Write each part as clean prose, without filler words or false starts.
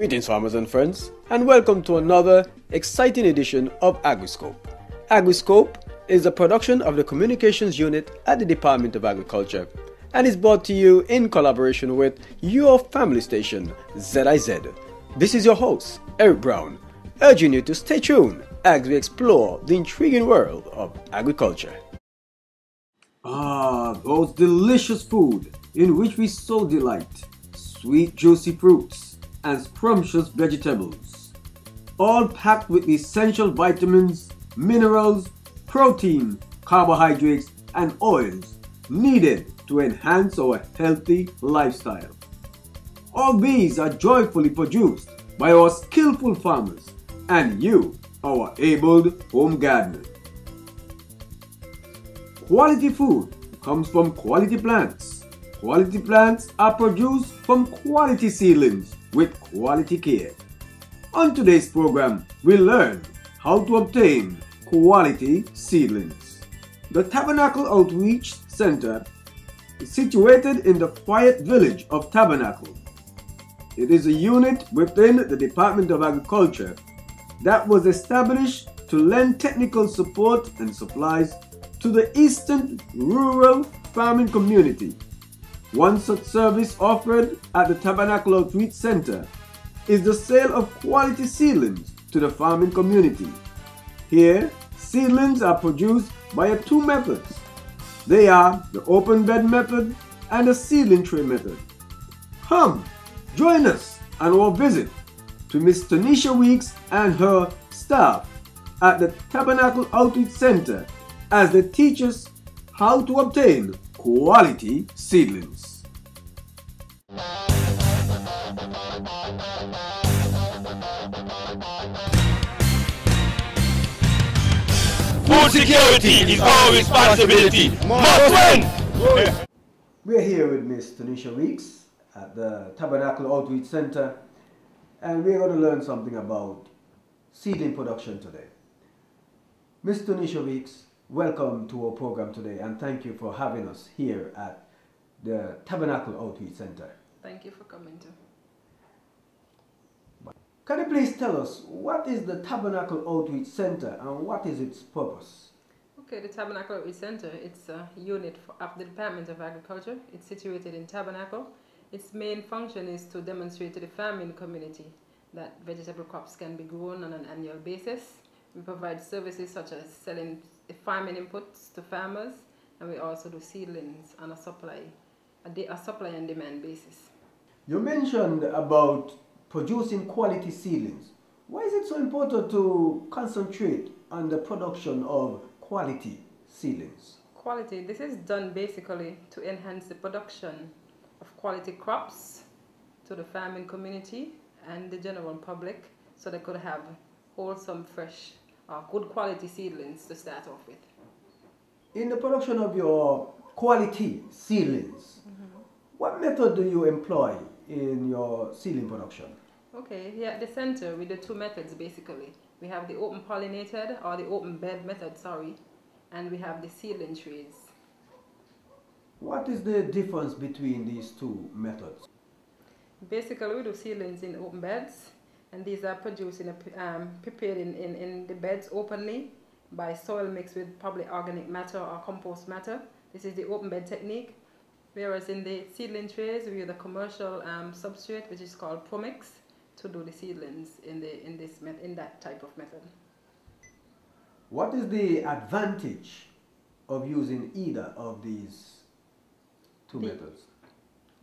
Greetings farmers and friends, and welcome to another exciting edition of Agriscope. Agriscope is a production of the Communications Unit at the Department of Agriculture and is brought to you in collaboration with your family station, ZIZ. This is your host, Eric Brown, urging you to stay tuned as we explore the intriguing world of agriculture. Those delicious food in which we so delight, sweet juicy fruits and scrumptious vegetables, all packed with essential vitamins, minerals, protein, carbohydrates, and oils needed to enhance our healthy lifestyle. All these are joyfully produced by our skillful farmers and you, our able home gardener. Quality food comes from quality plants. Quality plants are produced from quality seedlings with quality care. On today's program, we'll learn how to obtain quality seedlings. The Tabernacle Outreach Center is situated in the quiet village of Tabernacle. It is a unit within the Department of Agriculture that was established to lend technical support and supplies to the eastern rural farming community. One such service offered at the Tabernacle Outreach Center is the sale of quality seedlings to the farming community. Here, seedlings are produced by two methods. They are the open bed method and the seedling tray method. Come, join us on our visit to Miss Tanisha Weeks and her staff at the Tabernacle Outreach Center as they teach us how to obtain quality seedlings. Food security is our responsibility. Must win! We're here with Miss Tanisha Weeks at the Tabernacle Outreach Center, and we're going to learn something about seedling production today. Miss Tanisha Weeks, welcome to our program today, and thank you for having us here at the Tabernacle Outreach Center. Thank you for coming too. Can you please tell us what is the Tabernacle Outreach Center and what is its purpose? Okay, the Tabernacle Outreach Center, it's a unit of the Department of Agriculture. It's situated in Tabernacle. Its main function is to demonstrate to the farming community that vegetable crops can be grown on an annual basis. We provide services such as selling farming inputs to farmers, and we also do seedlings on a supply and demand basis. You mentioned about producing quality seedlings. Why is it so important to concentrate on the production of quality seedlings? Quality, this is done basically to enhance the production of quality crops to the farming community and the general public so they could have wholesome, fresh, good quality seedlings to start off with. In the production of your quality seedlings, what method do you employ in your seedling production? Okay, here at the center we do two methods basically. We have the open pollinated or the open bed method, and we have the seedling trays. What is the difference between these two methods? Basically we do seedlings in open beds, and these are produced prepared in the beds openly by soil mixed with probably organic matter or compost matter. This is the open bed technique. Whereas in the seedling trays, we use the commercial substrate, which is called ProMix, to do the seedlings in that type of method. What is the advantage of using either of these two methods?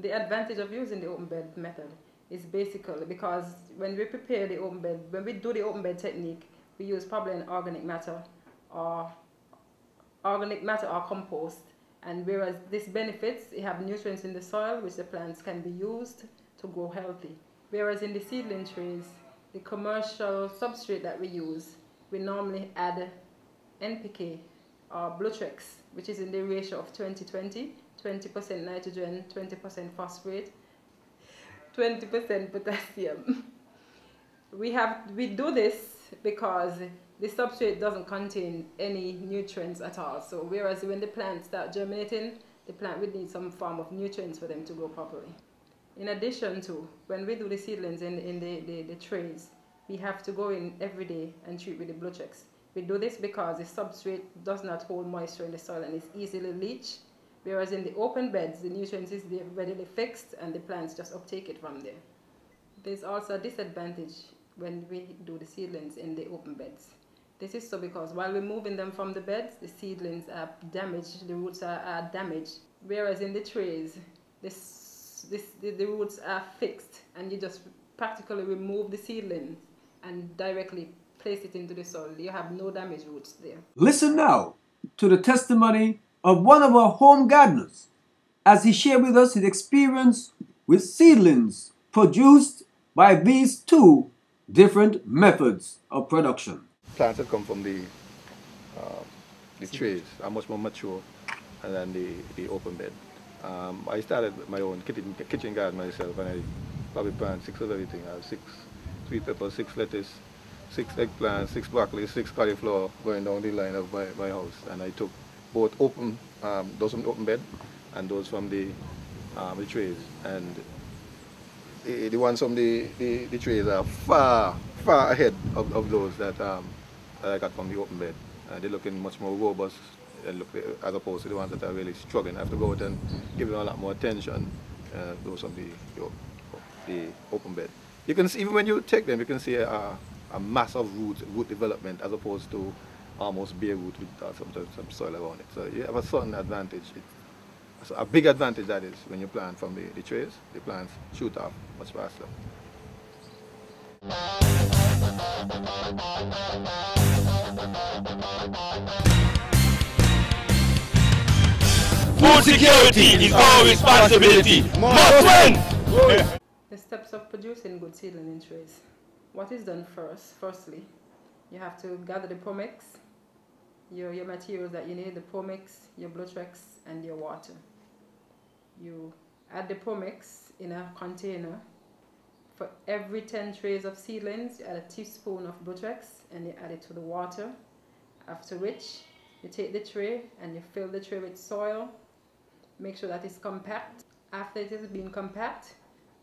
The advantage of using the open bed method is basically because when we prepare the open bed, when we do the open bed technique, we use probably an organic matter or compost. And whereas this benefits, you have nutrients in the soil which the plants can be used to grow healthy. Whereas in the seedling trays, the commercial substrate that we use, we normally add NPK or Bluetrex, which is in the ratio of 20-20, 20% nitrogen, 20% phosphate, 20% potassium. We do this because the substrate doesn't contain any nutrients at all. So whereas when the plants start germinating, the plant would need some form of nutrients for them to grow properly. In addition to, when we do the seedlings in the trays, we have to go in every day and treat with the Blutrex. We do this because the substrate does not hold moisture in the soil and is easily leached, whereas in the open beds, the nutrients is readily fixed and the plants just uptake it from there. There's also a disadvantage when we do the seedlings in the open beds. This is so because while we're moving them from the beds, the seedlings are damaged, the roots are damaged, whereas in the trays, the roots are fixed and you just practically remove the seedlings and directly place it into the soil. You have no damaged roots there. Listen now to the testimony of one of our home gardeners as he shared with us his experience with seedlings produced by these two different methods of production. Plants that come from the trays are much more mature than the open bed. I started my own kitchen garden myself, and I probably plant 6 of everything. I have 6 sweet peppers, 6 lettuce, 6 eggplants, 6 broccoli, 6 cauliflower going down the line of my house. And I took both open, those from the open bed and those from the trays. And the ones from the trays are far ahead of those that I got from the open bed. They're looking much more robust as opposed to the ones that are really struggling. I have to go out and give them a lot more attention, those from the open bed. You can see, even when you take them, you can see a mass of root development as opposed to almost bare root with some soil around it. So you have a certain advantage. It's a big advantage that is when you plant from the trays. The plants shoot off much faster. Food security is our responsibility. Must win! The steps of producing good seedling in trays. What is done first? Firstly, you have to gather the pomix, your materials that you need, the pomix, your Blutrex, and your water. You add the pomix in a container. For every 10 trays of seedlings, you add a teaspoon of Blutrex and you add it to the water. After which, you take the tray and you fill the tray with soil. Make sure that it's compact. After it has been compact,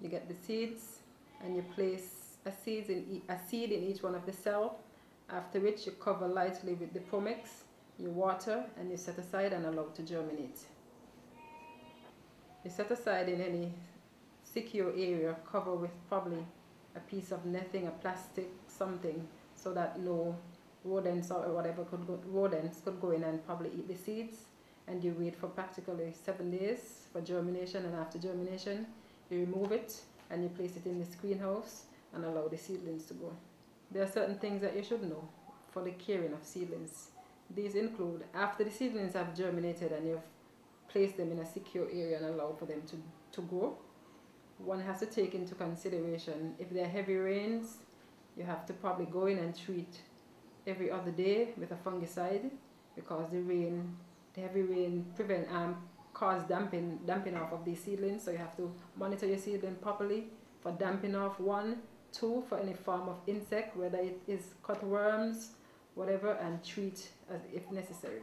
you get the seeds and you place a seed in each one of the cells. After which, you cover lightly with the pomix, you water, and you set aside and allow it to germinate. You set aside in any secure area, cover with probably a piece of netting, a plastic, something, so that no rodents or whatever rodents could go in and probably eat the seeds. And you wait for practically 7 days for germination, and after germination, you remove it and you place it in the greenhouse and allow the seedlings to grow. There are certain things that you should know for the caring of seedlings. These include, after the seedlings have germinated and you've placed them in a secure area and allowed for them to grow, one has to take into consideration if there are heavy rains, you have to probably go in and treat every other day with a fungicide, because the heavy rain cause damping off of these seedlings. So you have to monitor your seedling properly for damping off. 1, 2, for any form of insect, whether it is cutworms, whatever, and treat as if necessary.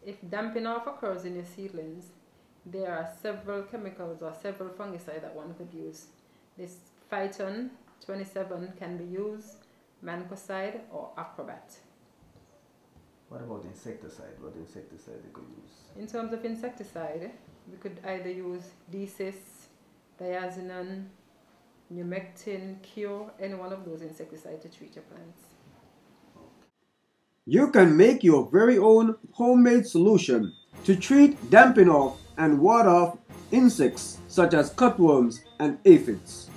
If damping off occurs in your seedlings, there are several chemicals or several fungicides that one could use. This Phyton 27 can be used, Mancocide or Acrobat. What about insecticide? What insecticide they could use? In terms of insecticide, we could either use Decis, Diazinon, Numectin, Cure, any one of those insecticides to treat your plants. You can make your very own homemade solution to treat damping off and ward off insects such as cutworms and aphids.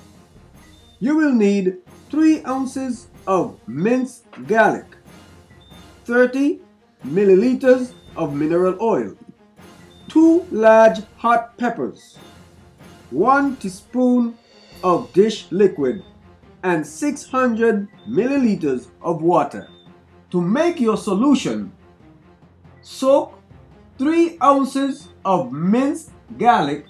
You will need 3 ounces of minced garlic, 30 milliliters of mineral oil, 2 large hot peppers, 1 teaspoon of dish liquid, and 600 milliliters of water. To make your solution, soak 3 ounces of minced garlic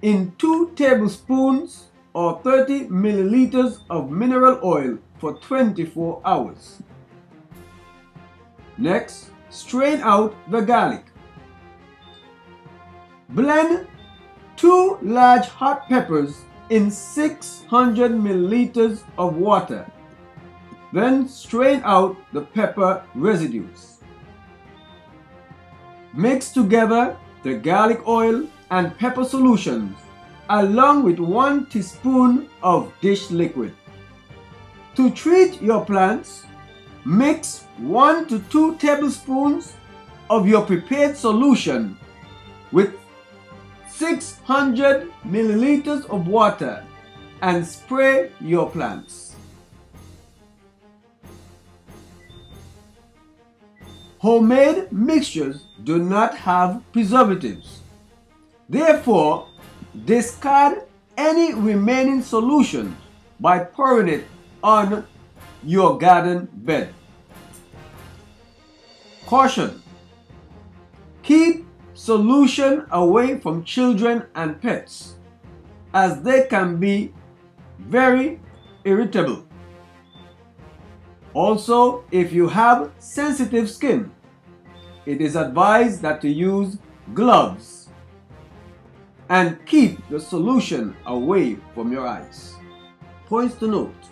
in 2 tablespoons or 30 milliliters of mineral oil for 24 hours. Next, strain out the garlic. Blend 2 large hot peppers in 600 milliliters of water. Then strain out the pepper residues. Mix together the garlic oil and pepper solutions along with 1 teaspoon of dish liquid. To treat your plants, mix 1 to 2 tablespoons of your prepared solution with 600 milliliters of water and spray your plants. Homemade mixtures do not have preservatives. Therefore, discard any remaining solution by pouring it on your garden bed. Caution: keep solution away from children and pets, as they can be very irritable. Also, if you have sensitive skin, it is advised that to use gloves and keep the solution away from your eyes. Points to note: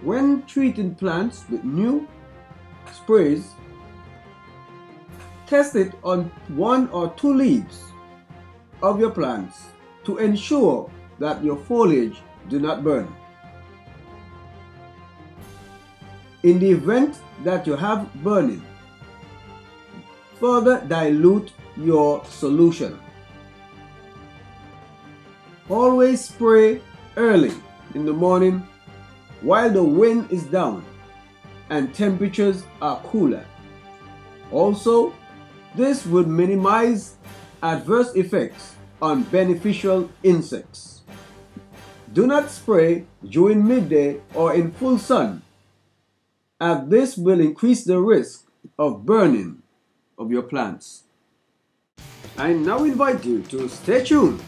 when treating plants with new sprays, test it on 1 or 2 leaves of your plants to ensure that your foliage do not burn. In the event that you have burning, further dilute your solution. Always spray early in the morning while the wind is down and temperatures are cooler. Also, this would minimize adverse effects on beneficial insects. Do not spray during midday or in full sun, as this will increase the risk of burning of your plants. I now invite you to stay tuned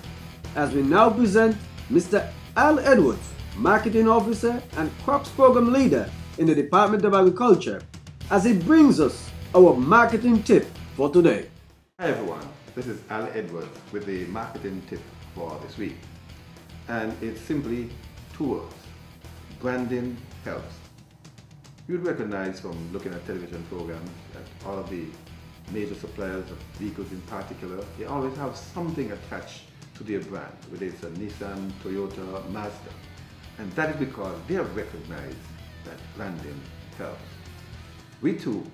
as we now present Mr. Al Edwards, Marketing Officer and Crops Program Leader in the Department of Agriculture, as he brings us our marketing tip for today. Hi everyone, this is Al Edwards with the marketing tip for this week. And it's simply 2 words: branding helps. You'd recognize from looking at television programs that all of the major suppliers of vehicles in particular, they always have something attached to their brand, whether it's a Nissan, Toyota, Mazda. And that is because they have recognized that branding helps. We too,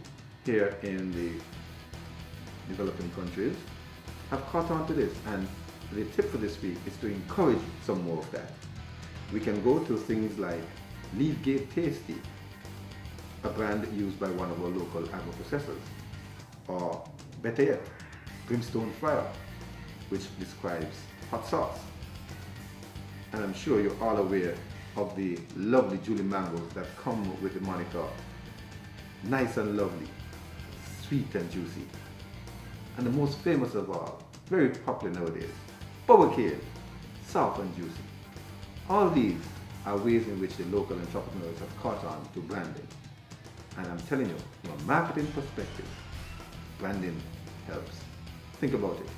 here in the developing countries, have caught on to this, and the tip for this week is to encourage some more of that. We can go to things like Leafgate Tasty, a brand used by one of our local agro-processors, or better yet, Brimstone Fryer, which describes hot sauce. And I'm sure you're all aware of the lovely Julie mangoes that come with the moniker nice and lovely, sweet and juicy. And the most famous of all, very popular nowadays, Bubble Cane, soft and juicy. All these are ways in which the local entrepreneurs have caught on to branding. And I'm telling you, from a marketing perspective, branding helps. Think about it.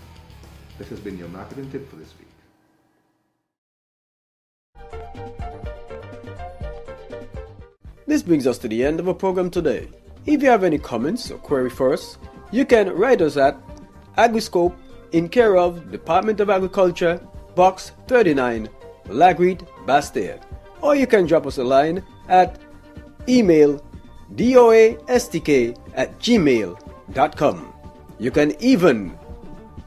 This has been your marketing tip for this week. This brings us to the end of our program today. If you have any comments or query for us, you can write us at Agriscope, in care of Department of Agriculture, Box 39, Lagreed, Bastille. Or you can drop us a line at email doastk@gmail.com. You can even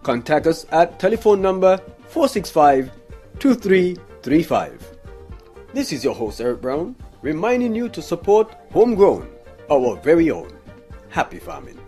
contact us at telephone number 465-2335. This is your host Eric Brown, reminding you to support homegrown, our very own. Happy farming.